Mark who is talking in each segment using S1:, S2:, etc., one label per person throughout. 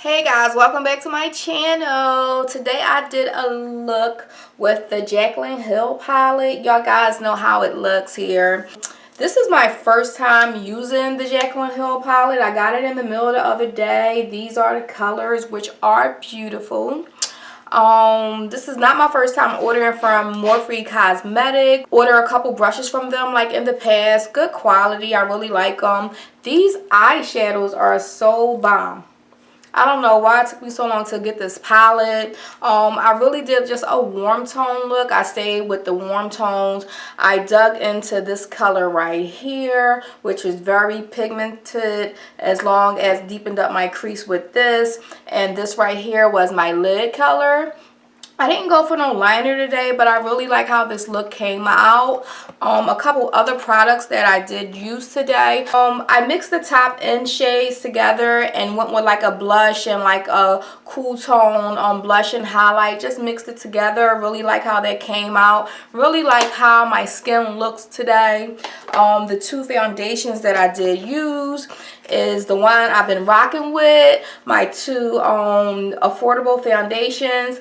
S1: Hey guys, welcome back to my channel. Today I did a look with the Jaclyn Hill palette. Y'all guys know how it looks here. This is my first time using the Jaclyn Hill palette. I got it in the mail the other day. These are the colors, which are beautiful. This is not my first time ordering from Morphe Cosmetic. Order a couple brushes from them like in the past. Good quality. I really like them. These eyeshadows are so bomb. I don't know why it took me so long to get this palette. I really did just a warm tone look. I stayed with the warm tones. I dug into this color right here, which is very pigmented, as long as deepened up my crease with this. And this right here was my lid color. I didn't go for no liner today, but I really like how this look came out. A couple other products that I did use today. I mixed the top end shades together and went with like a blush and like a cool tone blush and highlight. Just mixed it together. Really like how that came out. Really like how my skin looks today. The two foundations that I did use is the one I've been rocking with. My two affordable foundations.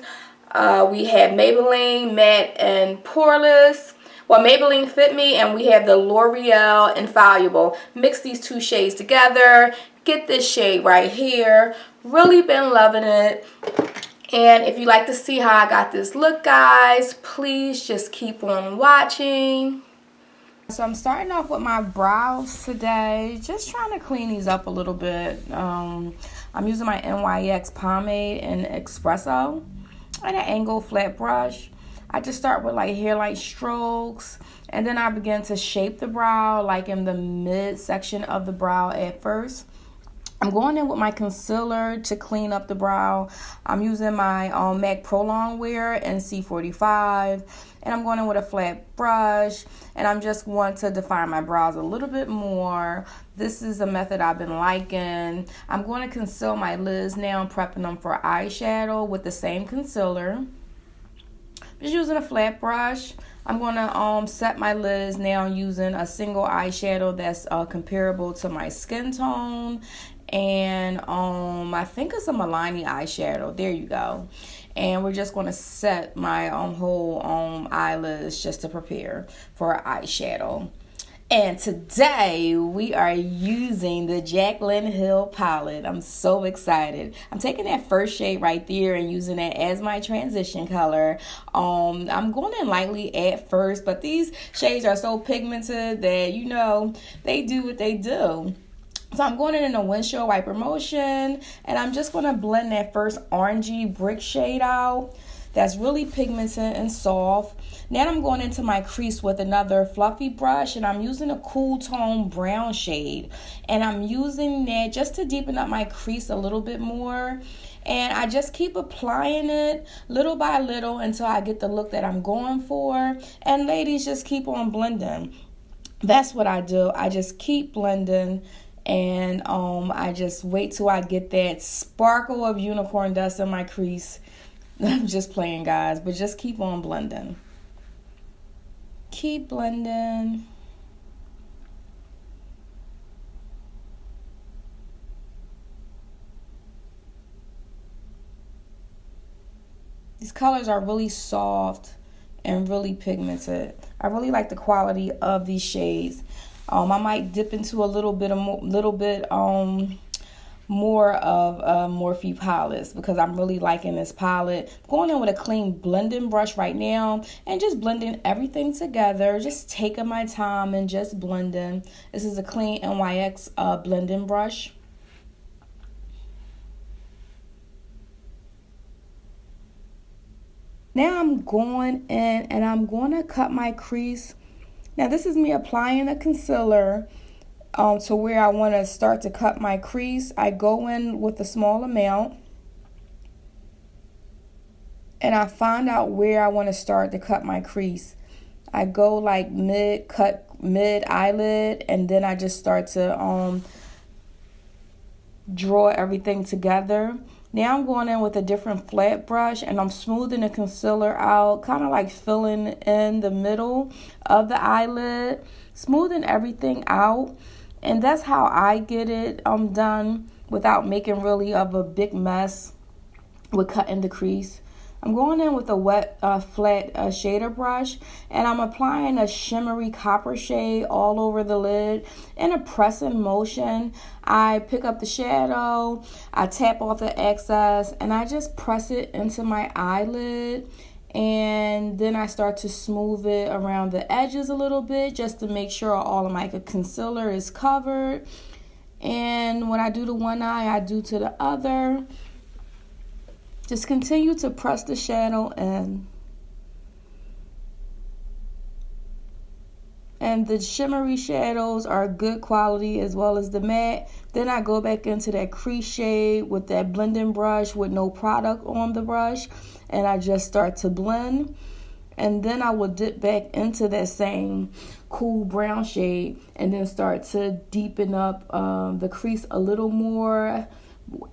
S1: We have Maybelline Matte and Poreless. Well, Maybelline Fit Me, and we have the L'Oreal Infallible. Mix these two shades together. Get this shade right here. Really been loving it. And if you like to see how I got this look, guys, please just keep on watching. So I'm starting off with my brows today. Just trying to clean these up a little bit. I'm using my NYX pomade in Espresso and an angle flat brush. I just start with like hairline strokes, and then I begin to shape the brow like in the mid section of the brow at first. I'm going in with my concealer to clean up the brow. I'm using my MAC Pro Longwear in C45, and I'm going in with a flat brush, and I'm just want to define my brows a little bit more. This is a method I've been liking. I'm going to conceal my lids now, prepping them for eyeshadow with the same concealer. Just using a flat brush. I'm going to set my lids now using a single eyeshadow that's comparable to my skin tone. And I think it's a Milani eyeshadow. There you go. And we're just going to set my whole eyelids just to prepare for eyeshadow. And today we are using the Jaclyn Hill palette. I'm so excited. I'm taking that first shade right there and using that as my transition color. I'm going in lightly at first, but these shades are so pigmented that, you know, they do what they do. So I'm going in a windshield wiper motion, and I'm just going to blend that first orangey brick shade out. That's really pigmented and soft. Now I'm going into my crease with another fluffy brush, and I'm using a cool tone brown shade. And I'm using that just to deepen up my crease a little bit more. And I just keep applying it little by little until I get the look that I'm going for. And ladies, just keep on blending. That's what I do. I just keep blending. And I just wait till I get that sparkle of unicorn dust in my crease. I'm just playing, guys, but just keep on blending. Keep blending. These colors are really soft and really pigmented. I really like the quality of these shades. I might dip into a little bit more of Morphe palettes because I'm really liking this palette. Going in with a clean blending brush right now and just blending everything together. Just taking my time and just blending. This is a clean NYX blending brush. Now I'm going in and I'm going to cut my crease. Now this is me applying a concealer to where I want to start to cut my crease. I go in with a small amount and I find out where I want to start to cut my crease. I go like mid eyelid, and then I just start to draw everything together. Now I'm going in with a different flat brush and I'm smoothing the concealer out, kind of like filling in the middle of the eyelid, smoothing everything out. And that's how I get it done. without making really of a big mess with cutting the crease. I'm going in with a wet flat shader brush, and I'm applying a shimmery copper shade all over the lid in a pressing motion. I pick up the shadow, I tap off the excess, and I just press it into my eyelid. And then I start to smooth it around the edges a little bit just to make sure all of my concealer is covered. And when I do to one eye, I do to the other. Just continue to press the shadow in. And the shimmery shadows are good quality as well as the matte. Then I go back into that crease shade with that blending brush with no product on the brush. And I just start to blend. And then I will dip back into that same cool brown shade and then start to deepen up the crease a little more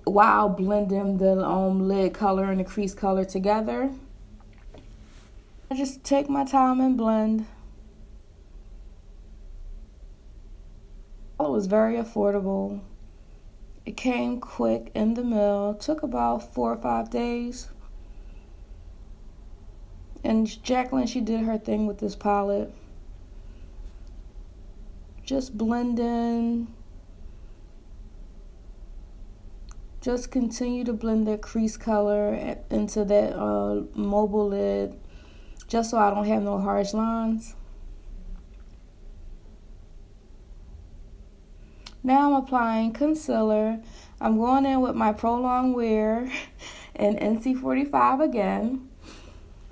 S1: while blending the lid color and the crease color together. I just take my time and blend. It was very affordable. It came quick in the mail. Took about 4 or 5 days. And Jaclyn, she did her thing with this palette. Just blending. Just continue to blend that crease color into that mobile lid, just so I don't have no harsh lines. Now I'm applying concealer. I'm going in with my Prolonged Wear in NC45 again.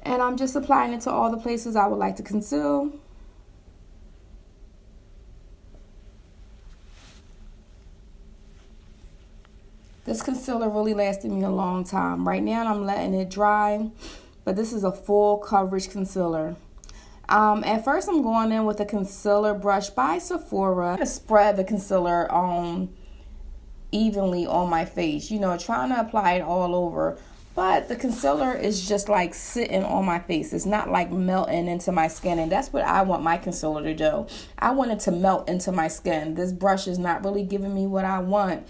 S1: And I'm just applying it to all the places I would like to conceal. This concealer really lasted me a long time. Right now I'm letting it dry, but this is a full coverage concealer. At first I'm going in with a concealer brush by Sephora. I'm going to spread the concealer evenly on my face, you know, trying to apply it all over. But the concealer is just like sitting on my face. It's not like melting into my skin. And that's what I want my concealer to do. I want it to melt into my skin. This brush is not really giving me what I want.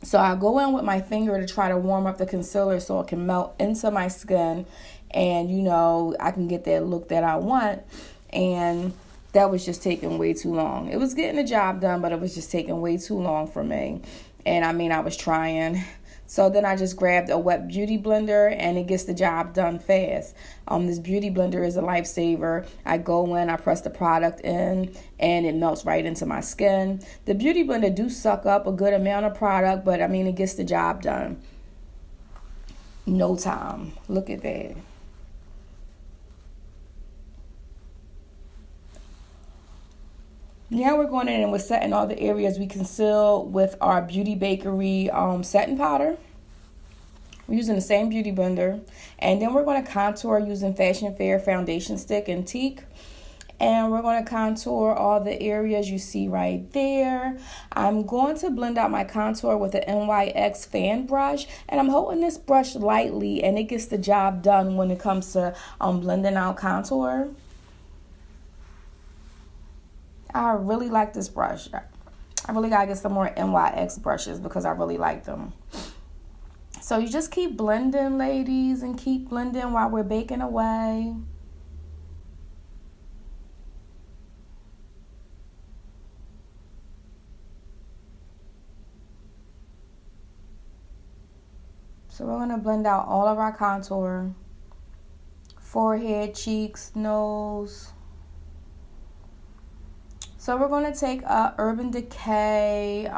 S1: So I go in with my finger to try to warm up the concealer so it can melt into my skin. And, you know, I can get that look that I want. And that was just taking way too long. It was getting the job done, but it was just taking way too long for me. And I mean, I was trying. So then I just grabbed a wet beauty blender and it gets the job done fast. This beauty blender is a lifesaver. I go in, I press the product in, and it melts right into my skin. The beauty blender do suck up a good amount of product, but I mean, it gets the job done. No time. Look at that. Now we're going in and we're setting all the areas we conceal with our Beauty Bakery setting powder. We're using the same beauty blender. And then we're going to contour using Fashion Fair foundation stick and Teak. And we're going to contour all the areas you see right there. I'm going to blend out my contour with the NYX fan brush. And I'm holding this brush lightly and it gets the job done when it comes to blending out contour. I really like this brush. I really gotta get some more NYX brushes because I really like them. So you just keep blending, ladies, and keep blending while we're baking away. So we're gonna blend out all of our contour. Forehead, cheeks, nose. So we're going to take a Urban Decay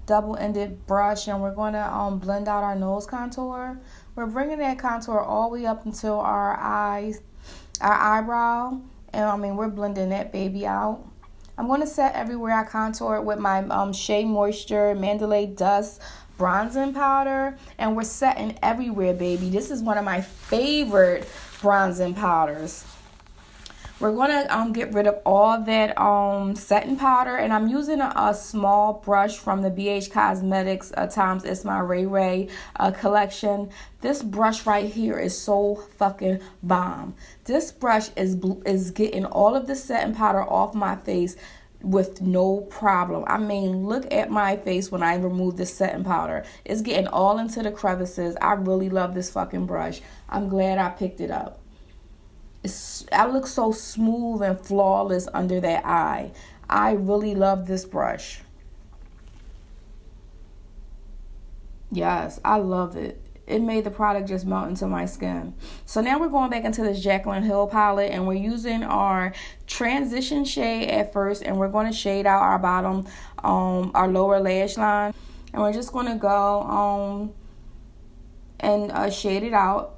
S1: double-ended brush and we're going to blend out our nose contour. We're bringing that contour all the way up until our eyes, our eyebrow, and I mean we're blending that baby out. I'm going to set everywhere I contour with my Shea Moisture Mandalay Dust bronzing powder, and we're setting everywhere, baby. This is one of my favorite bronzing powders. We're going to get rid of all that setting powder, and I'm using a small brush from the BH Cosmetics times It's My Ray Ray collection. This brush right here is so fucking bomb. This brush is getting all of the setting powder off my face with no problem. I mean, look at my face when I remove this setting powder. It's getting all into the crevices. I really love this fucking brush. I'm glad I picked it up. I look so smooth and flawless under that eye. I really love this brush. Yes, I love it. It made the product just melt into my skin. So now we're going back into this Jaclyn Hill palette, and we're using our transition shade at first, and we're going to shade out our bottom, our lower lash line. And we're just going to go and shade it out.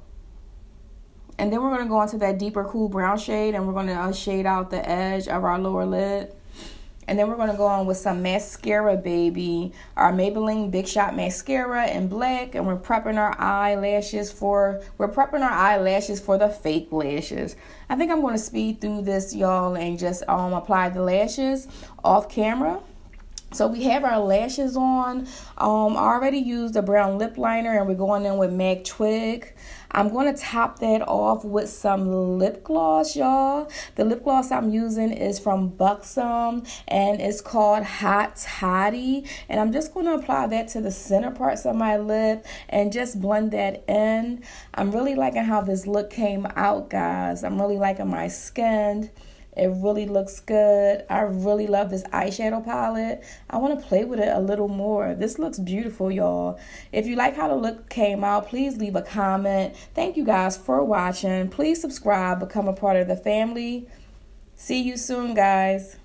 S1: And then we're going to go into that deeper cool brown shade, and we're going to shade out the edge of our lower lid. And then we're going to go on with some mascara, baby. Our Maybelline Big Shot Mascara in black. And we're prepping our eyelashes for the fake lashes. I think I'm going to speed through this, y'all, and just apply the lashes off camera. So we have our lashes on. I already used a brown lip liner, and we're going in with MAC Twig. I'm going to top that off with some lip gloss, y'all. The lip gloss I'm using is from Buxom, and it's called Hot Toddy. And I'm just going to apply that to the center parts of my lip and just blend that in. I'm really liking how this look came out, guys. I'm really liking my skin. It really looks good. I really love this eyeshadow palette. I want to play with it a little more. This looks beautiful, y'all. If you like how the look came out, please leave a comment. Thank you guys for watching. Please subscribe, become a part of the family. See you soon, guys.